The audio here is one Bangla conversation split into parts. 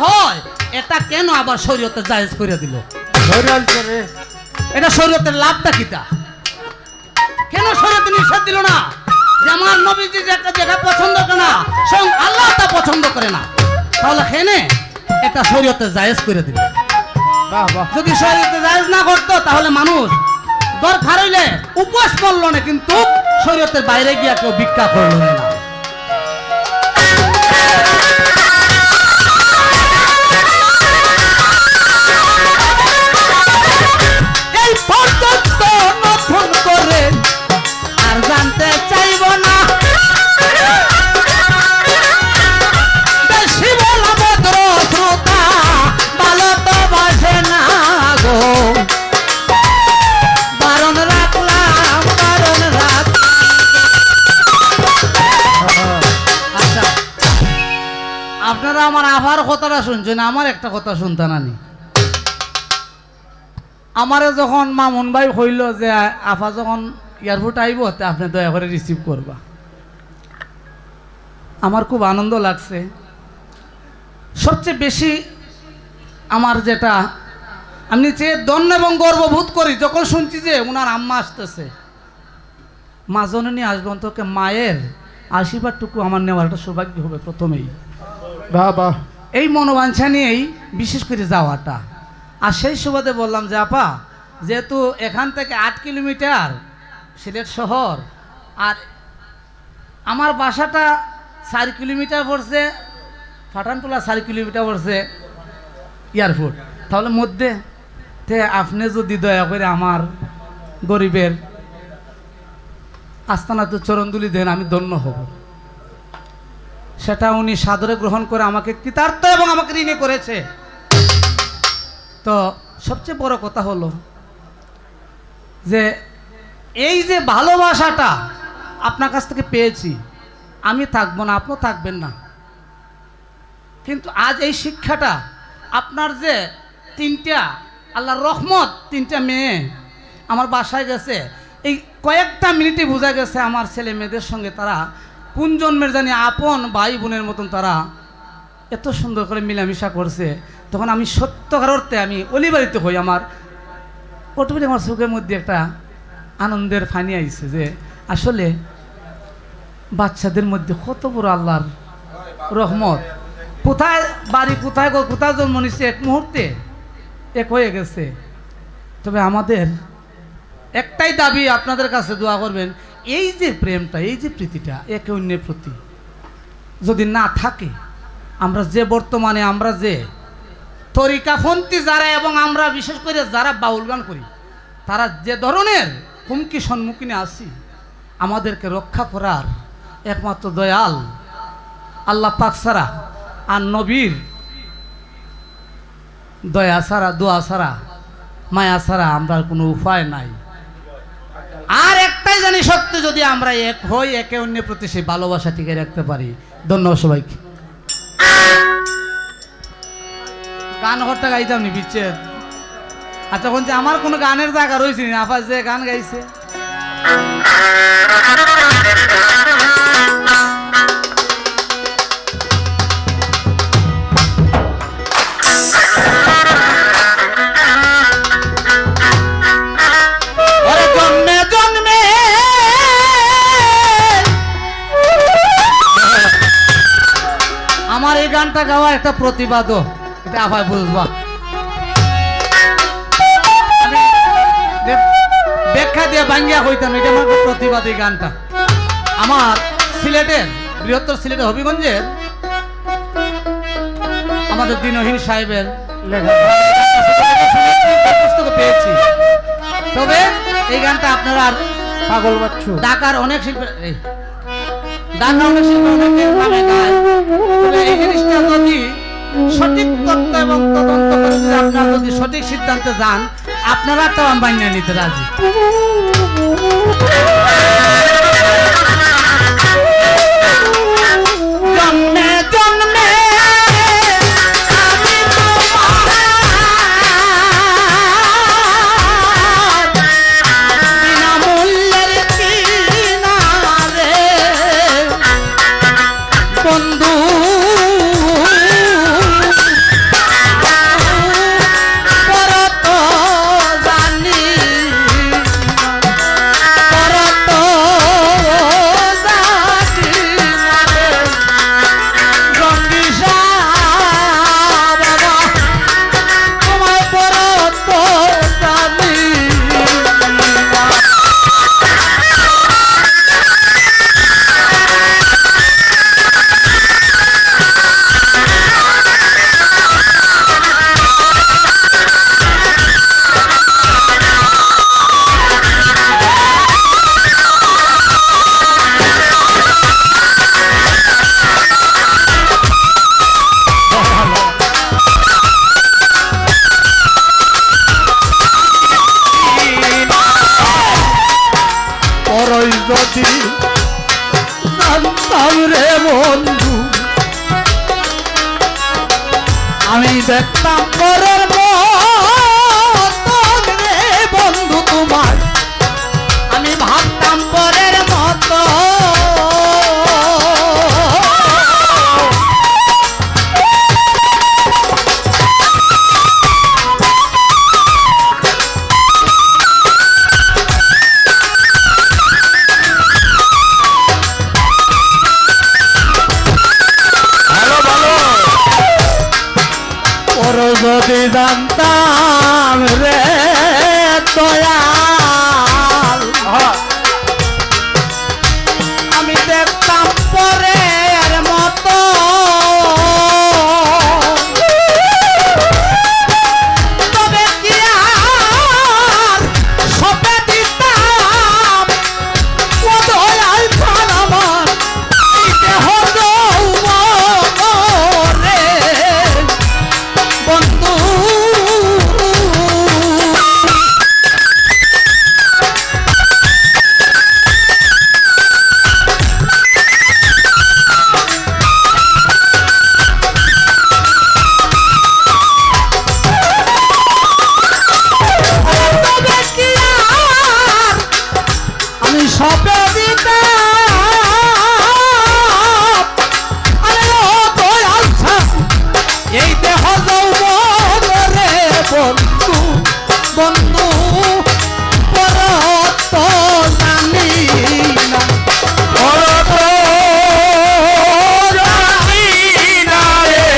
হয় এটা কেন আবার শরীয়তে জায়েজ করে দিল? এটা শরীয়তের লাভটা কিটা? কেন শরীয়তে নিষেধ দিল না যে আমার নবীজি যেটা যেটা পছন্দ করে না স্বয়ং আল্লাহ তা পছন্দ করে না, তাহলে কেনে এটা শরীয়তে জায়েজ করে দিল? যদি শরীয়তে জায়েজ না করতো তাহলে মানুষ দরকার হইলে উপবাস করলো না, কিন্তু শরীয়তের বাইরে গিয়া কেউ ভিক্ষা করলো না। এই পর্যন্ত নতুন করে আর জানতে চাইব না, বেশি বলা ভদ্র শ্রোতা ভালো তো বাসে না গো, বারণ রাখলাম বারণ রাখ। আচ্ছা, আপনারা আমার আভার কথাটা শুনছেন, আমার একটা কথা শুনতে নানি। আমারে যখন মামুন ভাই হইল যে আফা যখন এয়ারপোর্ট আইব তে আপনি দয়া করে রিসিভ করবা, আমার খুব আনন্দ লাগছে। সবচেয়ে বেশি আমার যেটা আমি চেয়ে দন্য এবং গর্ববোধ করি যখন শুনছি যে ওনার আম্মা আসতেছে, মা জননী আসবেন, তোকে মায়ের আশীর্বাদটুকু আমার নেওয়ার একটা সৌভাগ্য হবে প্রথমেই। বাবা এই মনোবাঞ্ছা নিয়েই বিশেষ করে যাওয়াটা। আর সেই সুবাদে বললাম যে আপা, যেহেতু এখান থেকে 8 কিলোমিটার সিলেট শহর, আর আমার বাসাটা 4 কিলোমিটার পড়ছে, ফাটানটোলা 4 কিলোমিটার পড়ছে এয়ারপোর্ট, তাহলে মধ্যে আপনি যদি দয়া করে আমার গরিবের আস্তানাতে চরণদুলি দেন, আমি ধন্য হব। সেটা উনি সাদরে গ্রহণ করে আমাকে কৃতার্থ এবং আমাকে ঋণী করেছে। তো সবচেয়ে বড় কথা হলো যে এই যে ভালোবাসাটা আপনার কাছ থেকে পেয়েছি, আমি থাকবো না, আপনিও থাকবেন না, কিন্তু আজ এই শিক্ষাটা আপনার যে 3টা আল্লাহর রহমত, 3টা মেয়ে আমার বাসায় গেছে, এই কয়েকটা মিনিটে বোঝা গেছে আমার ছেলে মেয়েদের সঙ্গে তারা কোন জন্মের জানি আপন ভাই বোনের মতন তারা এত সুন্দর করে মিলামিশা করছে। তখন আমি সত্যকার অর্থে আমি অলিবাড়িতে হই, আমার অটোমেটিক আমার চোখের মধ্যে একটা আনন্দের ফানি আইছে যে আসলে বাচ্চাদের মধ্যে কত বড় আল্লাহর রহমত। কোথায় বাড়ি, কোথায় কোথায় জন্ম নিচ্ছে, এক মুহূর্তে এক হয়ে গেছে। তবে আমাদের একটাই দাবি, আপনাদের কাছে দোয়া করবেন, এই যে প্রেমটা, এই যে প্রীতিটা একে অন্যের প্রতি যদি না থাকে, আমরা যে বর্তমানে আমরা যে তরিকাপন্থী যারা এবং আমরা বিশেষ করে যারা বাউল গান করি, তারা যে ধরনের হুমকি সম্মুখীনে আছি, আমাদেরকে রক্ষা করার একমাত্র দয়াল আল্লাহ পাক ছাড়া আর নবীর দয়া ছাড়া, দোয়া ছাড়া, মায়া ছাড়া আমরা কোনো উপায় নাই। আর একটাই জানি সত্য, যদি আমরা এক হই, একে অন্যের প্রতি সেই ভালোবাসা টিকে রাখতে পারি। ধন্যবাদ সবাইকে। গান ঘরটা গাইতাম নি বিচ্ছেদ। আচ্ছা, কোন যে আমার কোনো গানের জায়গা রয়েছে না, আফা যে গান গাইছে আমার এই গানটা গাওয়া একটা প্রতিবাদও, এটা আবার বুঝবা। ব্যাখ্যা দিয়ে ভাঙ্গিয়া হইতাম, এটা আমার প্রতিবাদ। এই গানটা আমার সিলেটের, বৃহত্তর সিলেটের হবিগঞ্জের আমাদের দিনহীন সাহেবের লেখা পুস্তকে পেয়েছি। তবে এই গানটা আপনারা পাগল বাচ্চু ঢাকার অনেক শিল্পী, ঢাকার অনেক শিল্পী অনেকের নামে গায়। তবে এই জিনিসটা যদি সঠিক তথ্য এবং তদন্ত করে যদি আপনারা যদি সঠিক সিদ্ধান্তে যান, আপনারা তো মাইনে নিতে রাজি। জন্মে জন্মে বিনামূল্যের কিনারে বন্ধু আমি দেখতাম পরের মতন রে বন্ধু তোমার, আমি ভাবতাম পরের মতো। যদি জানতাম রে দয়াল, আমি দেখতাম পরের মতো। তবে কি আর সপে দিতাম ও দয়াল ছাড় আমার এই দেহ যৌবন রে বন্ধু। আমি সবে দিতাম আরে ও দয়াল ছাড় এই দেহ যৌবন রে বন্ধু বন্ধু। পরত জানি না, পরত জানি না রে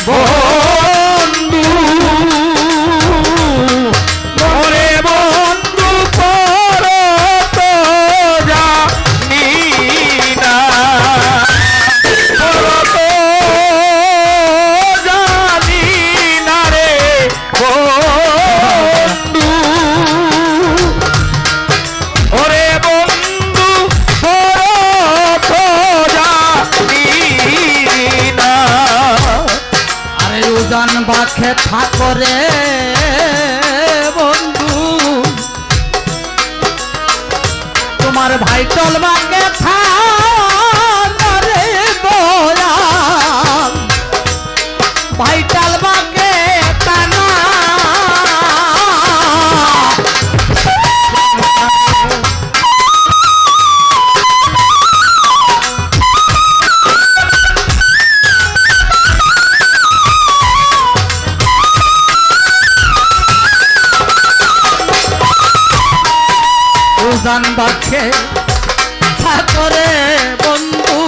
বন্ধু, ওরে বন্ধু পরত জানি না, পরত জানি না রে বন্ধু, ওরে বন্ধু পরত জানি না। আরে উজান বাখে ঠাকরে বন্ধু, তোমার ভাই চল বাকে রে দয়াল, ভাই চাল বাকে টানা। উজান বাখে ঠাকরে বন্ধু,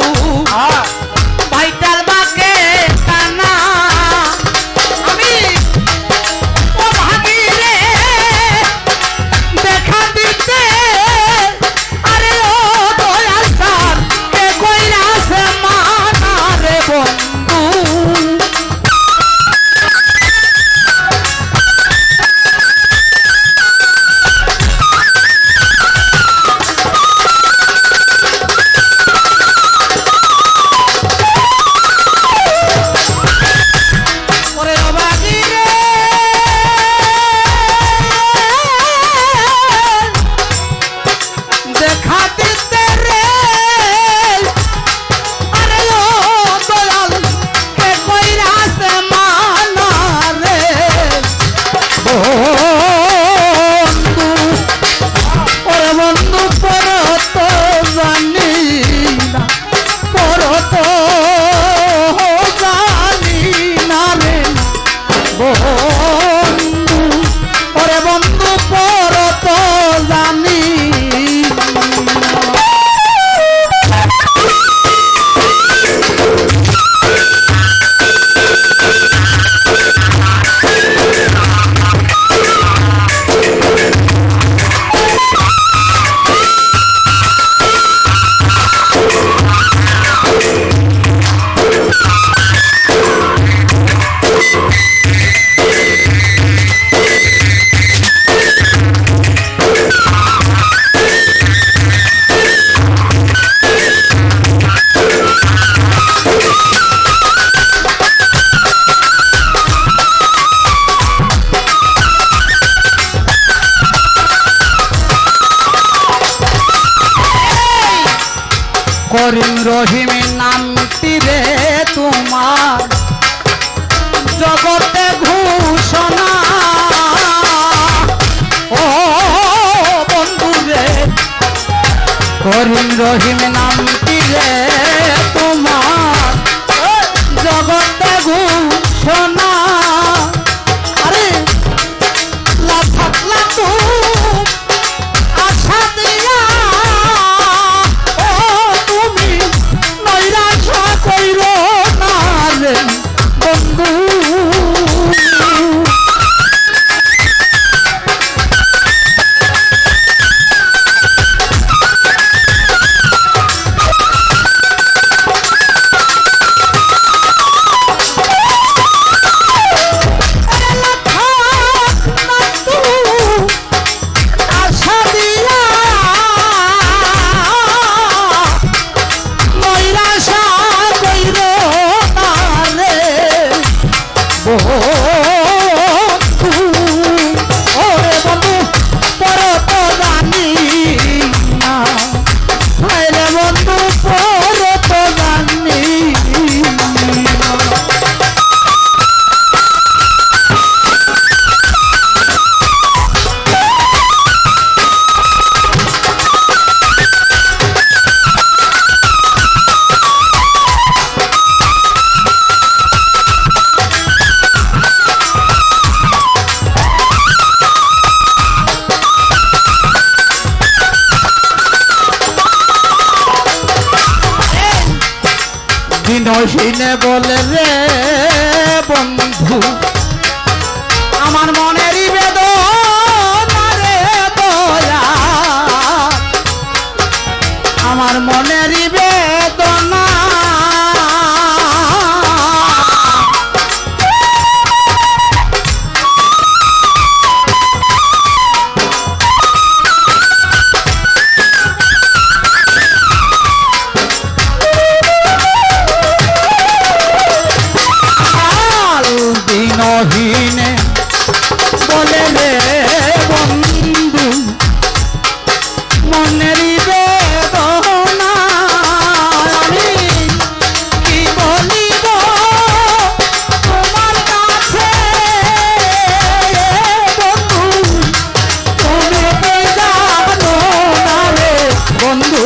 ভাইটাল বাকে কানা। আমি ও ভাগি রে দেখা দিতে আরে ও দয়াল ছাড় কে কইরাছে মানা রে বন্ধু। করিম রহিম নামটি রে তোমার জগৎ করিম রহিম নামটি রে তোমার জগতে ঘোষণা আরে থাকলা তো আশা দিয়া ও তুমি নৈরাশা কইর না রে বন্ধু দিনহীনে বলে রে বন্ধু আমার মনেরই বেদনা রে দয়া আমার মনেরই বেদনা দিনহীনে বলে রে বন্ধু মনেরই বেদনা আমি কি বলিব তোমার কাছে বন্ধু তুমি কি জানো না রে বন্ধু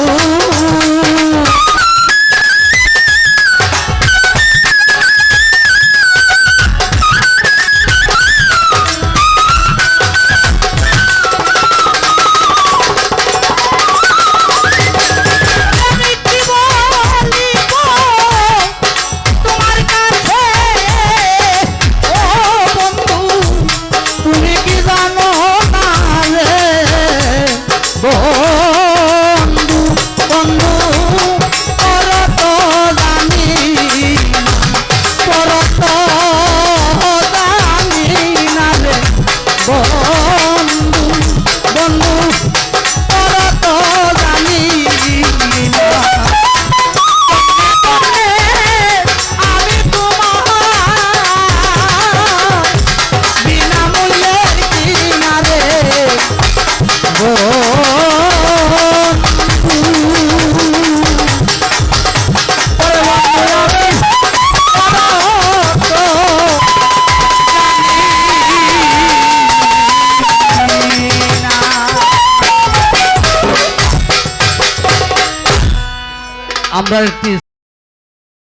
আমরা একটি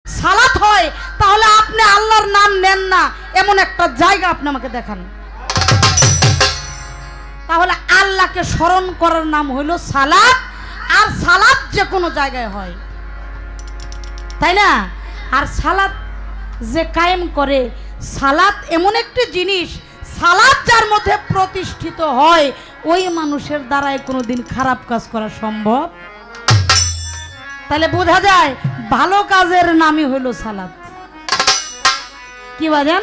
সালাত হয় তাহলে আপনি আল্লাহর নাম নেন না এমন একটা জায়গা আপনি আমাকে দেখান। তাহলে আল্লাহকে স্মরণ করার নাম হলো সালাত, আর সালাত যে কোনো জায়গায় হয়, তাই না? আর সালাত যে কায়েম করে, সালাত এমন একটি জিনিস, সালাত যার মধ্যে প্রতিষ্ঠিত হয় ওই মানুষের দ্বারাই কোনোদিন খারাপ কাজ করা সম্ভব। তাহলে বোঝা যায় ভালো কাজের নামই হলো সালাত। কি বাজান?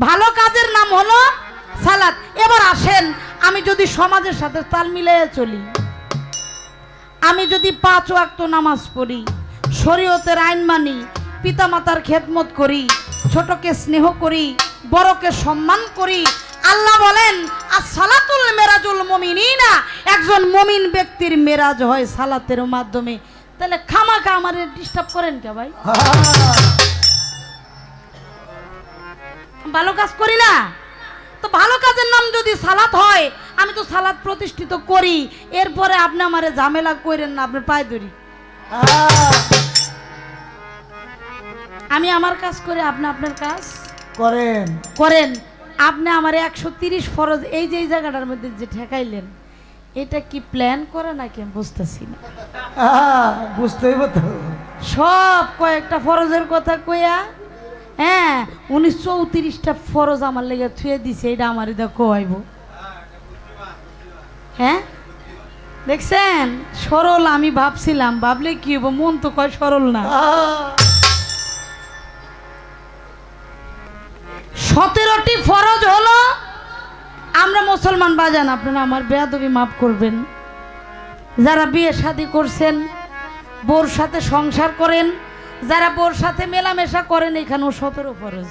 ভালো কাজের নাম হলো সালাত। এবার আসেন, আমি যদি সমাজের সাথে তাল মিলিয়ে চলি, আমি যদি 5 ওয়াক্ত নামাজ পড়ি, শরীয়তের আইন মানি, পিতামাতার খেদমত করি, ছোটকে স্নেহ করি, বড়কে সম্মান করি, আল্লাহ বলেন as-সালাতুল মেরাজুল মুমিনিনা, একজন মুমিন ব্যক্তির মেরাজ হয় সালাতের মাধ্যমে। তাহলে খামাখা আমারে ডিস্টার্ব করেন কে ভাই? ভালো কাজ করি না তো ভালো কাজের নাম যদি সালাত হয়, আমি তো সালাদ প্রতিষ্ঠিত করি, এরপরে আপনি আমারে ঝামেলা করেন না, আপনার পায়ে ধরি। আমি আমার কাজ করে আপনি আপনার কাজ করেন। করেন। আপনি আমার 130 ফরজ এই যে এই জায়গাটার মধ্যে যে ঠেকাইলেন, এটা কি প্ল্যান করে নাকি আমি বুঝতেছি না। বুঝতেই তো সব কয়েকটা ফরজের কথা কইয়া, হ্যাঁ 34টা ফরজ আমার লেগে থুয়ে দিছে, এটা আমার দেখো আইব। হ্যাঁ দেখছেন সরল, আমি ভাবছিলাম ভাবলে কি হবো, মন তো কয় সরল না। 17টি ফরজ হলো। আমরা মুসলমান বাজান, আপনারা আমার বেয়াদবি মাফ করবেন, যারা বিয়ে শাদী করছেন, বোর সাথে সংসার করেন, যারা বোর সাথে মেলামেশা করেন, এখানেও 17 ফরজ।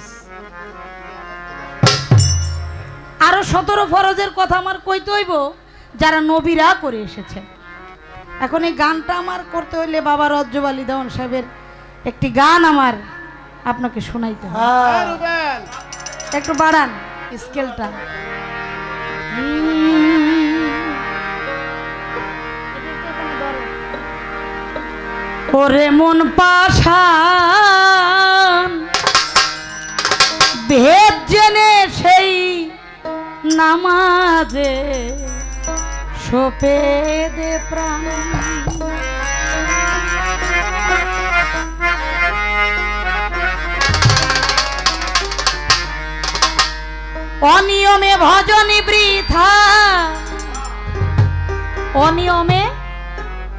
আরো 17 ফরজের কথা আমার কইতে হইব যারা নবীরা করে এসেছেন। এখন এই গানটা আমার করতে হইলে বাবা রজ্জব আলী দেওয়ান সাহেবের একটি গান আমার আপনাকে শোনাইতে হবে। একটু বাড়ান স্কেলটা। ওরে মন পাশান ভেদ জেনে সেই নামাজে সোপে দে প্রাণ। অনিয়মে ভজনী বৃথা, অনিয়মে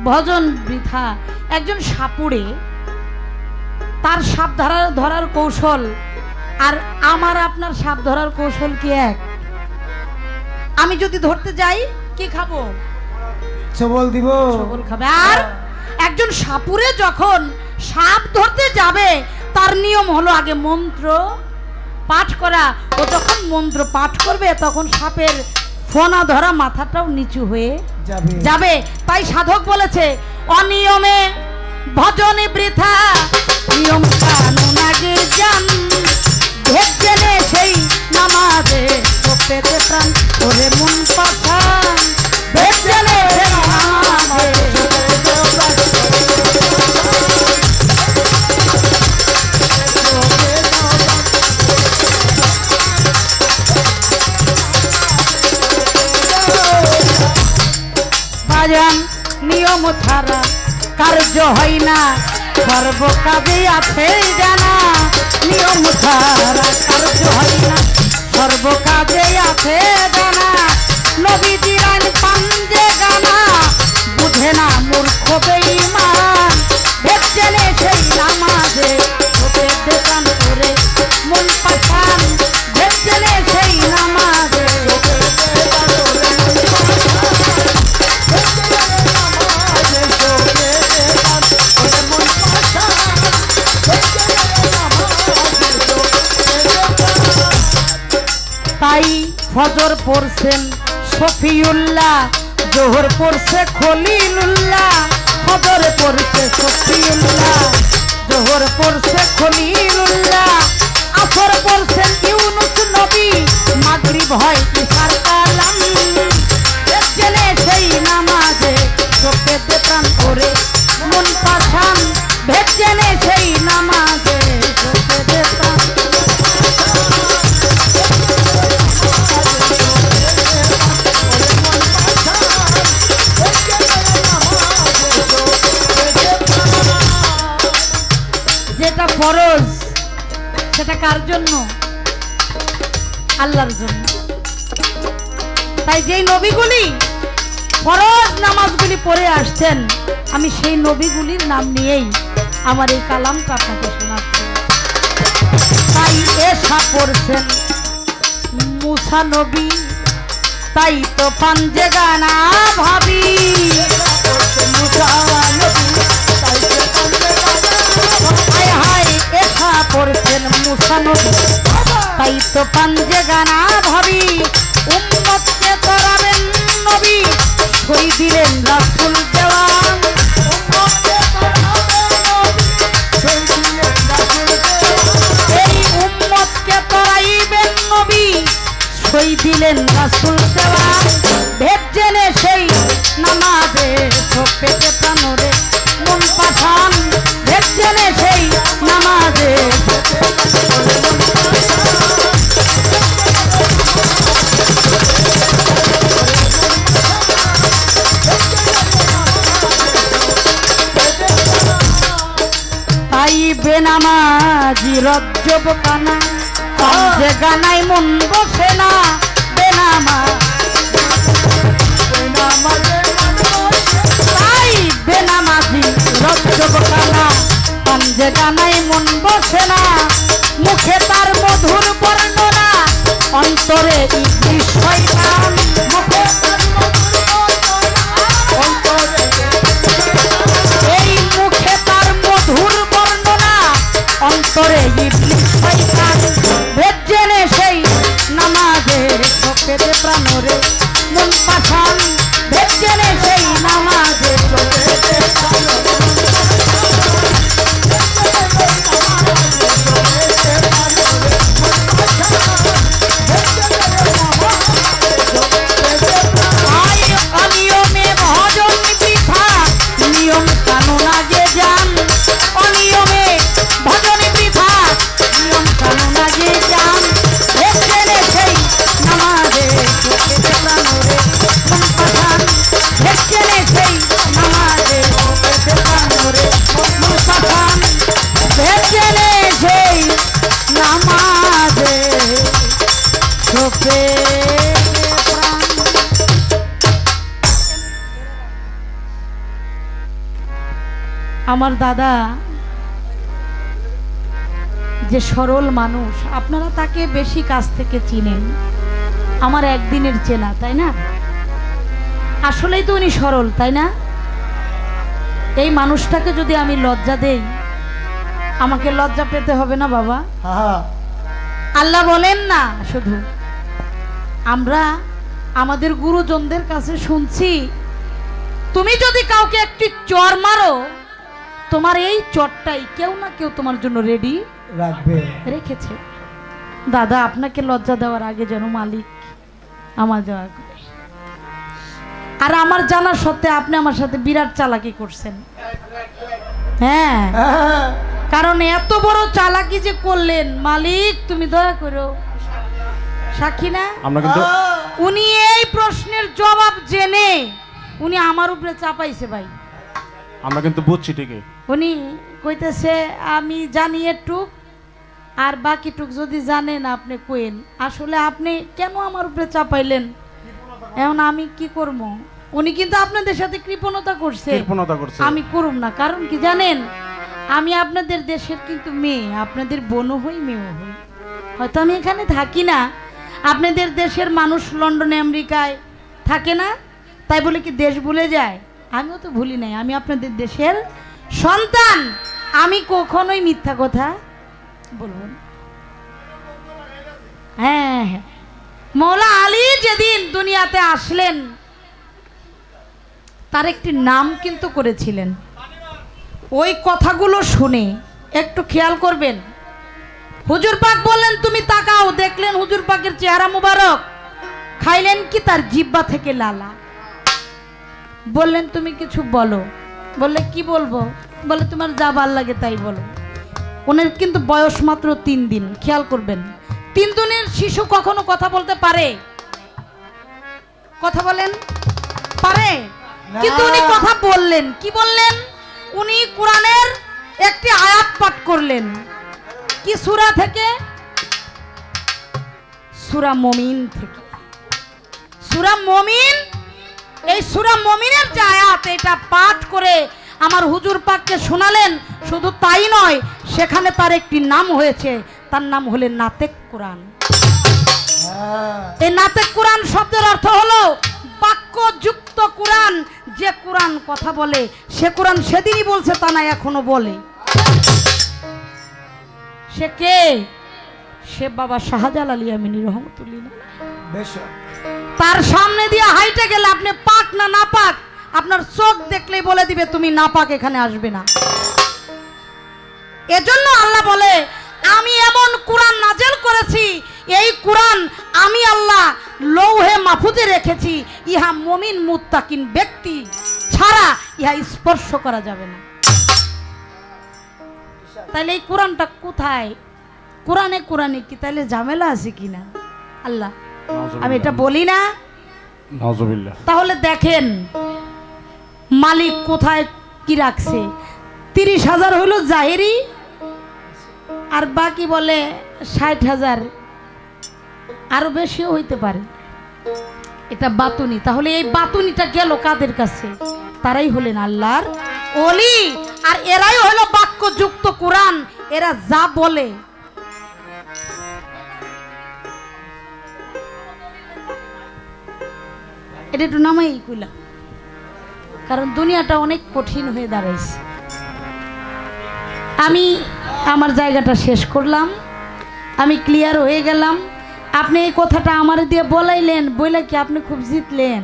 ভজন বৃথা। একজন সাপুড়ে, তার সাপ ধরার কৌশল আর আমার আপনার সাপ ধরার কৌশল কি এক? আমি যদি ধরতে যাই কি খাবো? সবল দিব, সবল খাবে। আর একজন সাপুড়ে যখন সাপ ধরতে যাবে, তার নিয়ম হলো আগে মন্ত্র পাঠ করা। ও যখন মন্ত্র পাঠ করবে তখন সাপের ফনা ধরা মাথাটাও নিচু হয়ে যাবে। তাই সাধক বলেছে অনিয়মে ভজনে বৃথা, নিয়ম কানুন আগে জান, ভেদ জেনে সেই নামাজে পেতে প্রাণ। ওরে মন পাঠান ভেদ জেনে সেই নামাজে। নিয়ম ছাড়া কার্য হয় না, সর্ব কাজে আছে জানা। নিয়ম ছাড়া কার্য হয় না, সর্ব কাজে আছে জানা। নবীজির আইন পাঞ্জে গানা, বুঝে না মূর্খ বেঈমান। ভেদ জেনে সেই নামাজে ভেদ দেখান করে মন পাঠান। ভেদ জেনে সেই নামাজে তাই ফজর পড়ছেন শফিউল্লাহ, জোহর পড়ছে খলিলুল্লাহ। ফজর পড়ছে শফিউল্লাহ, জোহর পড়ছে খলিলুল্লাহ। আসর পড়ছেন ইউনুস নবী, মাগরিব হয় ইশার কালাম। জেনে সেই নামাজে চোখে দে প্রাণ করে মন পাঠান। ভেদ জেনে সেই নামাজে চোখে দে প্রাণ। যেটা ফরজ সেটা কার জন্য? আল্লাহর জন্য। তাই যেই নবীগুলি ফরজ নামাজগুলি পড়ে আসছেন, আমি সেই নবীগুলির নাম নিয়েই আমার এই কালামটা আপনাকে শোনাচ্ছি। তাই এসা পড়ছেন মুসা নবী, তাই তো পাঞ্জে গানা ভাবি। হায় হায় এসা পড়ছেন মুসা নবী, তাই তো পাঞ্জে গানা ভাবি। উম্মতকে তরাবেন নবী, ছই দিলেন রাসূল দেওয়ান। এই উম্মতকে তরাইবেন নবী, ছই দিলেন রাসূল দেওয়ান। জেনে সেই নামাজে চোখ পেতে প্রাণরে মন পাঠান ভেদ জেনে সেই নামাজে তাই বেনামাজি রজ্জব কানা যে গানাই মন বসে না তাই বেনামাজি রজ্জব কানা যে গানাই মন বসে না মুখে তার মধুর বর্ণনা অন্তরে ইবলিশ শয়তান মুখে তার এই মুখে তার মধুর বর্ণনা অন্তরে ইবলিশ শয়তান ভেদ জেনে সেই নামাজে চোখ পেতে প্রাণরে মন পাঠান ভেদ জেনে সেই নামাজে চোখ পেতে অনিয়মে ভজন বৃথা নিয়ম কানুন আগে যান অনিয়মে ভজন বৃথা নিয়ম কানুন আগে যান ভেদ সেই নামাজে চোখে প্রাণরে মন পাঠান ভেদ সেই নামাজে চোখে প্রাণরে মন পাঠান ভেদ সেই নামাজে চোখে আমার দাদা যে সরল মানুষ আপনারা তাকে বেশি কাছ থেকে চিনেন আমার একদিনের চেনা তাই না আসলেই তো উনি সরল তাই না এই মানুষটাকে যদি আমি লজ্জা দেই আমাকে লজ্জা পেতে হবে না বাবা আল্লাহ বলেন না শুধু আমরা আমাদের গুরুজনদের কাছে শুনছি তুমি যদি কাউকে একটি চর মারো তোমার এই চটটাই কেউ না কেউ তোমার জন্য রেডি রেখেছে দাদা আপনাকে লজ্জা দেওয়ার আগে যেন মালিক আমার দেওয়া করে আর আমার জানা সত্ত্বে আপনি আমার সাথে বিরাট চালাকি করছেন হ্যাঁ কারণ এত বড় চালাকি যে করলেন মালিক তুমি দয়া করো সাক্ষী না আমরা কিন্তু উনি এই প্রশ্নের জবাব জেনে উনি আমার উপরে চাপাইছে ভাই আমরা কিন্তু বুঝছি ঠিকই উনি কইতেছে আমি জানি এটুক আর বাকিটুক যদি জানেন আপনি কইেন আসলে আপনি কেন আমার উপরে চাপাইলেন এখন আমি কি করব উনি কিন্তু আপনাদের সাথে কৃপণতা করছে আমি করব না কারণ কি জানেন আমি আপনাদের দেশের কিন্তু মেয়ে আপনাদের বোনও হই মেয়েও হই হয়তো আমি এখানে থাকি না আপনাদের দেশের মানুষ লন্ডনে আমেরিকায় থাকে না তাই বলে কি দেশ ভুলে যায় আমিও তো ভুলি নাই আমি আপনাদের দেশের সন্তান আমি কখনোই মিথ্যা কথা বলবো না হ্যাঁ হ্যাঁ মৌলা আলী যেদিন দুনিয়াতে আসলেন তার একটি নাম কিন্তু করেছিলেন ওই কথাগুলো শুনে একটু খেয়াল করবেন হুজুর পাক বললেন তুমি তাকাও দেখলেন হুজুর পাকের চেহারা মুবারক খাইলেন কি তার জিহ্বা থেকে লালা বললেন তুমি কিছু বলো বললে কি বলবো বলে তোমার যা ভাল লাগে তাই বলো ওনার কিন্তু বয়স মাত্র 3 দিন খেয়াল করবেন 3 দিনের শিশু কখনো কথা বলতে পারে কথা বলেন পারে কিন্তু উনি কথা বললেন কি বললেন উনি কোরআনের একটি আয়াত পাঠ করলেন কি সূরা থেকে সূরা মুমিন থেকে সূরা মুমিন এই সূরা মুমিনের যে আয়াত এটা পাঠ করে আমার হুজুর পাককে শোনালেন শুধু তাই নয় সেখানে তার একটি নাম হয়েছে তার নাম হলো নাতেক কোরআন এই নাতেক কোরআন শব্দের অর্থ হলো বাক্যযুক্ত কোরআন যে কোরআন কথা বলে সে কোরআন সেদিনই বলছে তা না এখনো বলে সে কে সে বাবা শাহজালাল আলী আমিনী রহমতুল্লাহ তার সামনে দিয়ে হাইটে গেলে আপনি পাক না না পাক আপনার চোখ দেখলেই বলে দিবে তুমি না পাক এখানে আসবে না এজন্য আল্লাহ বলে আমি এমন কোরআন নাজেল করেছি, এই কোরআন আমি আল্লাহ লৌহে মাহফুজে রেখেছি, ইহা মুমিন মুত্তাকিন ব্যক্তি ছাড়া ইহা স্পর্শ করা যাবে না। তাহলে এই কোরআনটা কোথায়? কোরআনে কি তাহলে ঝামেলা আছে কিনা? আল্লাহ, আমি এটা বলি না। নাউজুবিল্লাহ। তাহলে দেখেন মালিক কোথায় কি রাখছে। 30,000 হলো জাহেরি, আর বাকি বলে 60,000, আরো বেশিও হইতে পারে। এটা বাতুনি। তাহলে এই বাতুনিটা গেল কাদের কাছে? তারাই হলেন আল্লাহর ওলি, আর এরাই হলো বাক্যযুক্ত কোরআন। এরা যা বলে এটা একটু নামাই কইলাম, কারণ দুনিয়াটা অনেক কঠিন হয়ে দাঁড়াইছে। আমি আমার জায়গাটা শেষ করলাম, আমি ক্লিয়ার হয়ে গেলাম। আপনি এই কথাটা আমার দিয়ে বলাইলেন, বলে কি আপনি খুব জিতলেন?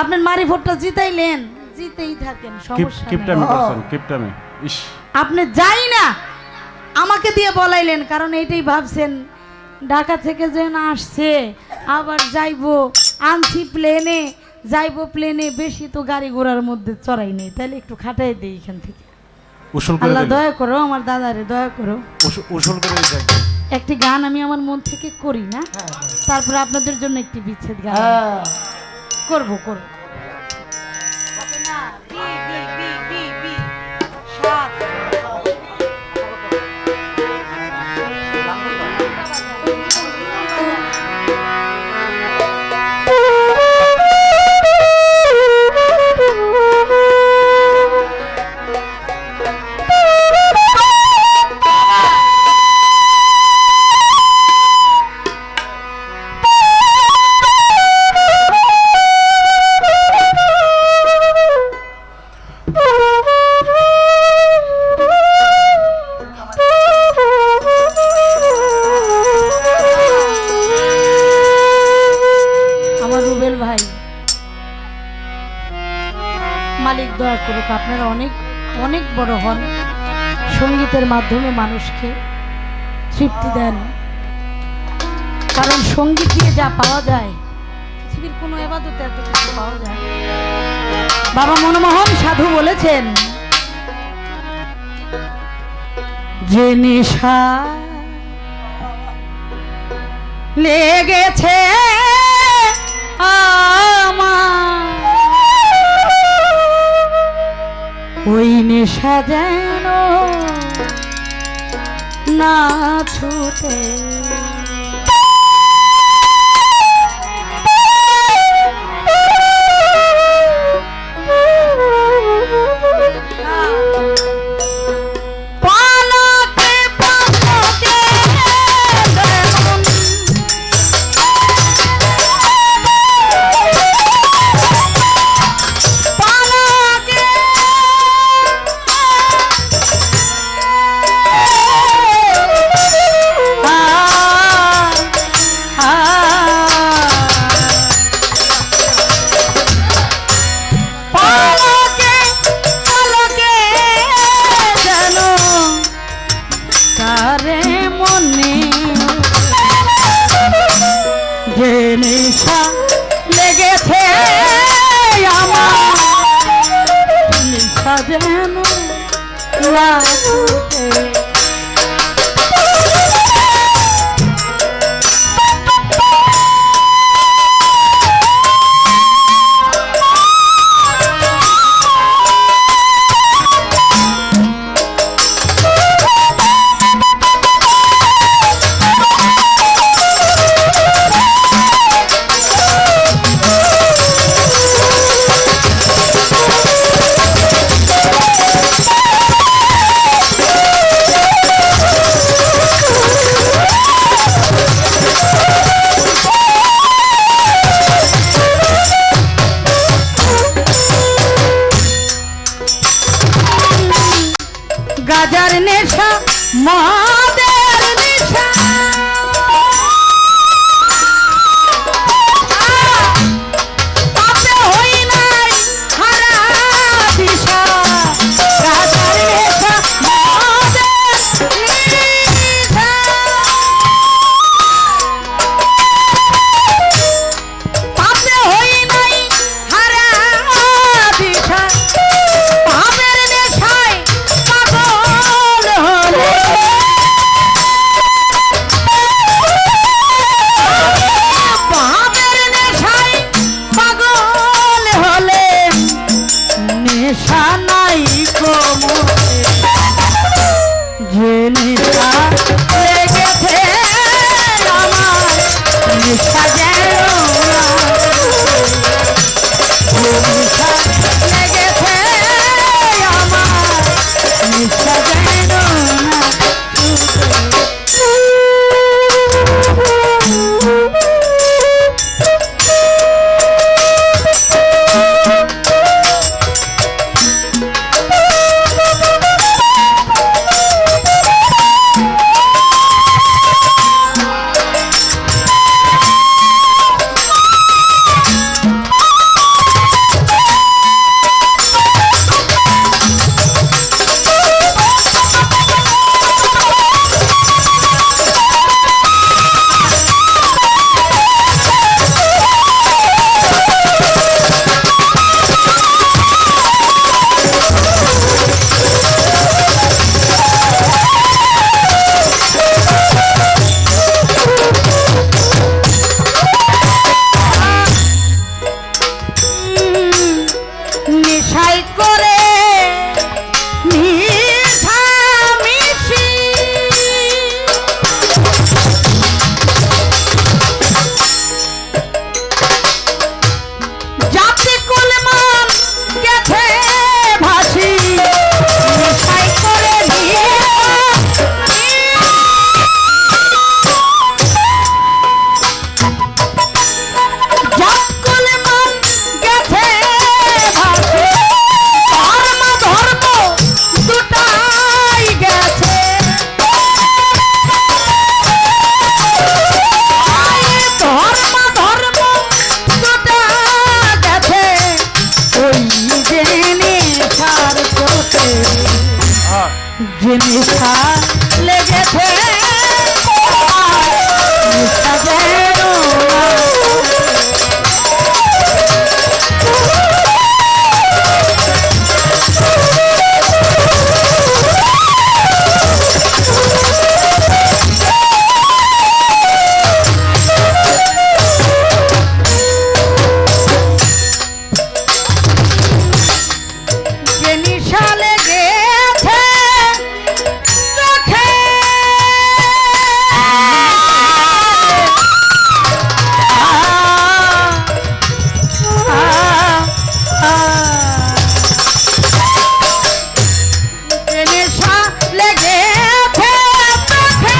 আপনার মারিফতটা জিতাইলেন, জিতেই থাকেন, সমস্যা নেই। কিপটামি করছেন, কিপটামি। ইস, আপনি যাই না আমাকে দিয়ে বলাইলেন, কারণ এইটাই ভাবছেন ঢাকা থেকে যেন আসছে আবার যাইবো, আনছি প্লেনে, যাইবো প্লেনে, বেশি তো গাড়ি ঘোড়ার মধ্যে চড়াই নেই, তাহলে একটু খাটাই দেই এখান থেকে। উসুল করে আল্লাহ দিন। দয়া করো, আমার দাদারে দয়া করো। উসুল করে দিন। একটি গান আমি আমার মন থেকে করি না, তারপরে আপনাদের জন্য একটি বিচ্ছেদ গান হ্যাঁ করবো। সাত। মালিক দয়া করুক, আপনারা অনেক অনেক বড় হন, সঙ্গীতের মাধ্যমে মানুষকে তৃপ্তি দেন। কারণ সঙ্গীত দিয়ে যা পাওয়া যায়, পৃথিবীর কোনো ইবাদতে এত কিছু পাওয়া যায়। বাবা মনমোহন সাধু বলেছেন, যে নেশা লেগেছে আমার, ওই নেশা যেন না ছুটে। লেগেছে আমার, নিশা যেন না ছুটে। যে নেশা লেগেছে নেশা যেন যে নেশা লেগেছে চোখে যে নেশা লেগেছে চোখে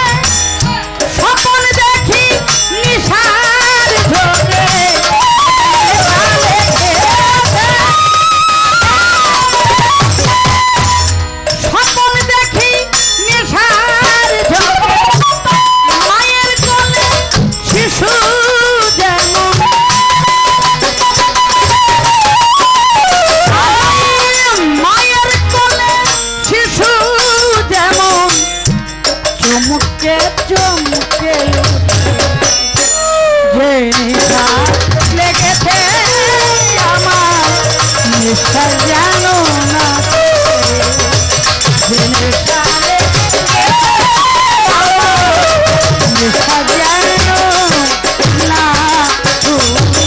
স্বপ্ন দেখি নিশার ঝোঁকে নেশা লেগেছে স্বপ্ন দেখি নেশার ঝোঁকে মায়ের কোলে শিশু যেমন মায়ের কোলে শিশু যেমন চমকে চমকে যে নেশা লেগেছে আমার নেশা জানো না যে নেশা লেগেছে আমার নেশা জানো না তুমি।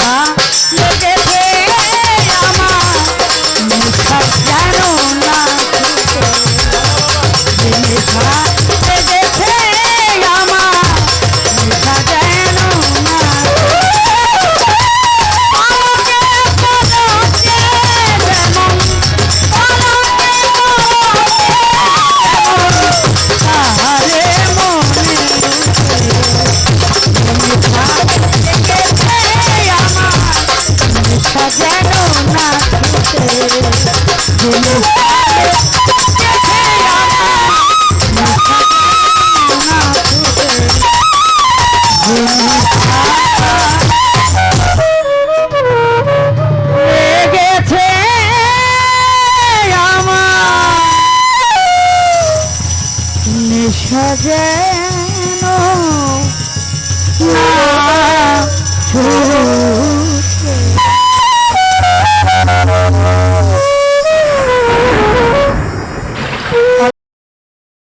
আল্লাহ